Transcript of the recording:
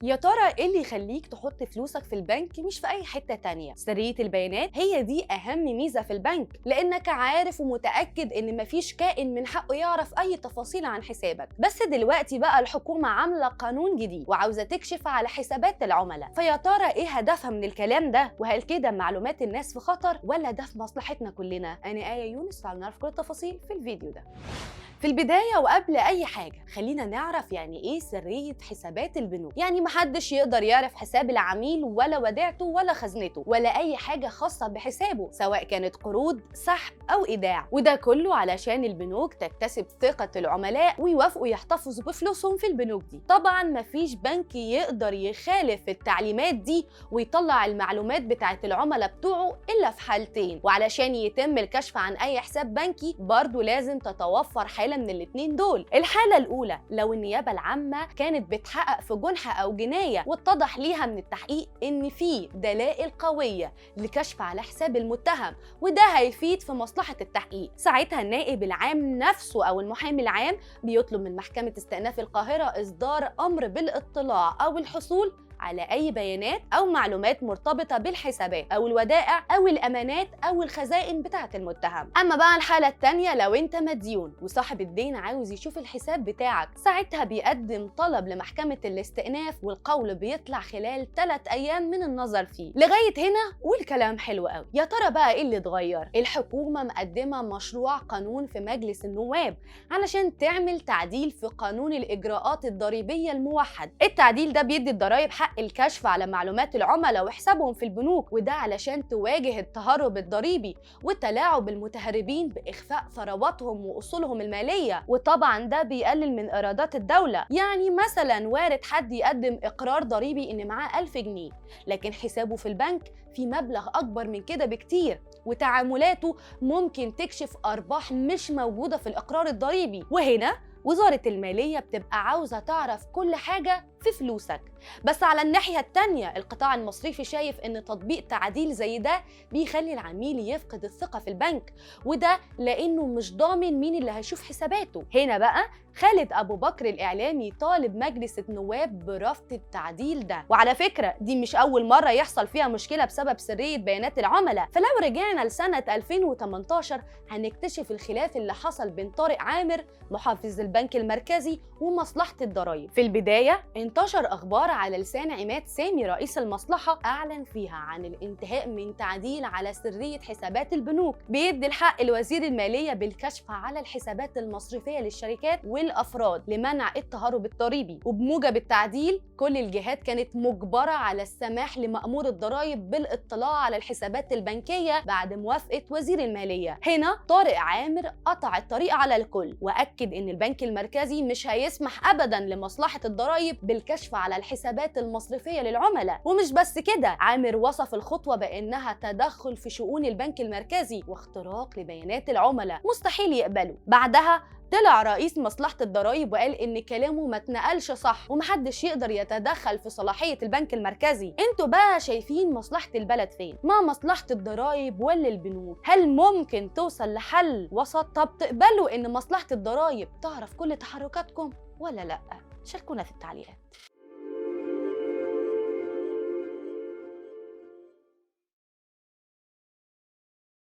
يا ترى ايه اللي يخليك تحط فلوسك في البنك مش في اي حتة تانية؟ سرية البيانات هي دي اهم ميزة في البنك، لانك عارف ومتأكد ان مفيش كائن من حقه يعرف اي تفاصيل عن حسابك. بس دلوقتي بقى الحكومة عاملة قانون جديد وعاوزة تكشف على حسابات العملاء، فيا ترى ايه هدفها من الكلام ده؟ وهل كده معلومات الناس في خطر ولا ده في مصلحتنا كلنا؟ انا آية يونس، تعالوا نعرف كل التفاصيل في الفيديو ده. في البداية وقبل أي حاجة خلينا نعرف يعني إيه سرية حسابات البنوك. يعني محدش يقدر يعرف حساب العميل ولا وديعته ولا خزنته ولا أي حاجة خاصة بحسابه، سواء كانت قروض، سحب أو إيداع، وده كله علشان البنوك تكتسب ثقة العملاء ويوافقوا يحتفظوا بفلوسهم في البنوك دي. طبعا مفيش بنك يقدر يخالف التعليمات دي ويطلع المعلومات بتاعت العملاء بتوعه إلا في حالتين، وعلشان يتم الكشف عن أي حساب بنكي برضه لازم تتوفر حالة من الاتنين دول. الحالة الأولى لو النيابة العامة كانت بتحقق في جنحة أو جناية واتضح ليها من التحقيق إن في دلائل قوية لكشف على حساب المتهم، وده هيفيد في مصلحة التحقيق. ساعتها النائب العام نفسه أو المحامي العام بيطلب من محكمة استئناف القاهرة إصدار أمر بالاطلاع أو الحصول على أي بيانات أو معلومات مرتبطة بالحسابات أو الودائع أو الأمانات أو الخزائن بتاعة المتهم. أما بقى الحالة التانية لو أنت مديون وصاحب الدين عاوز يشوف الحساب بتاعك، ساعتها بيقدم طلب لمحكمة الاستئناف والقول بيطلع خلال 3 أيام من النظر فيه. لغاية هنا والكلام حلو قوي. يا ترى بقى إيه اللي اتغير؟ الحكومة مقدمة مشروع قانون في مجلس النواب علشان تعمل تعديل في قانون الإجراءات الضريبية الموحد. التعديل ده بيدي الضرايب حق الكشف على معلومات العملاء وحسابهم في البنوك، وده علشان تواجه التهرب الضريبي والتلاعب المتهربين بإخفاء ثرواتهم وأصولهم المالية. وطبعا ده بيقلل من إيرادات الدولة. يعني مثلا وارد حد يقدم إقرار ضريبي إن معاه 1000 جنيه لكن حسابه في البنك في مبلغ أكبر من كده بكتير، وتعاملاته ممكن تكشف أرباح مش موجودة في الإقرار الضريبي. وهنا وزارة المالية بتبقى عاوزة تعرف كل حاجة في فلوسك. بس على الناحية التانية القطاع المصرفي شايف ان تطبيق تعديل زي ده بيخلي العميل يفقد الثقة في البنك، وده لانه مش ضامن مين اللي هيشوف حساباته. هنا بقى خالد أبو بكر الإعلامي طالب مجلس النواب برفض التعديل ده. وعلى فكرة دي مش أول مرة يحصل فيها مشكلة بسبب سرية بيانات العملاء، فلو رجعنا لسنة 2018 هنكتشف الخلاف اللي حصل بين طارق عامر محافظ البنك المركزي ومصلحة الضرايب. في البداية انتشر أخبار على لسان عماد سامي رئيس المصلحة أعلن فيها عن الانتهاء من تعديل على سرية حسابات البنوك بيدي الحق لوزير المالية بالكشف على الحسابات المصرفية للشركات والأفراد لمنع التهرب الضريبي. وبموجب التعديل كل الجهات كانت مجبرة على السماح لمأمور الضرائب بالاطلاع على الحسابات البنكية بعد موافقة وزير المالية. هنا طارق عامر قطع الطريق على الكل وأكد إن البنك المركزي مش هيسمح أبدا لمصلحة الضرائب بالكشف على الحسابات المصرفية للعملاء. ومش بس كده، عامر وصف الخطوة بأنها تدخل في شؤون البنك المركزي واختراق لبيانات العملاء مستحيل يقبله. بعدها طلع رئيس مصلحة الضرايب وقال إن كلامه ما اتنقلش صح ومحدش يقدر يتدخل في صلاحية البنك المركزي. انتوا بقى شايفين مصلحة البلد فين؟ ما مصلحة الضرايب ولا البنوك؟ هل ممكن توصل لحل وسط؟ طب تقبلوا إن مصلحة الضرايب تعرف كل تحركاتكم ولا لأ؟ شاركونا في التعليقات.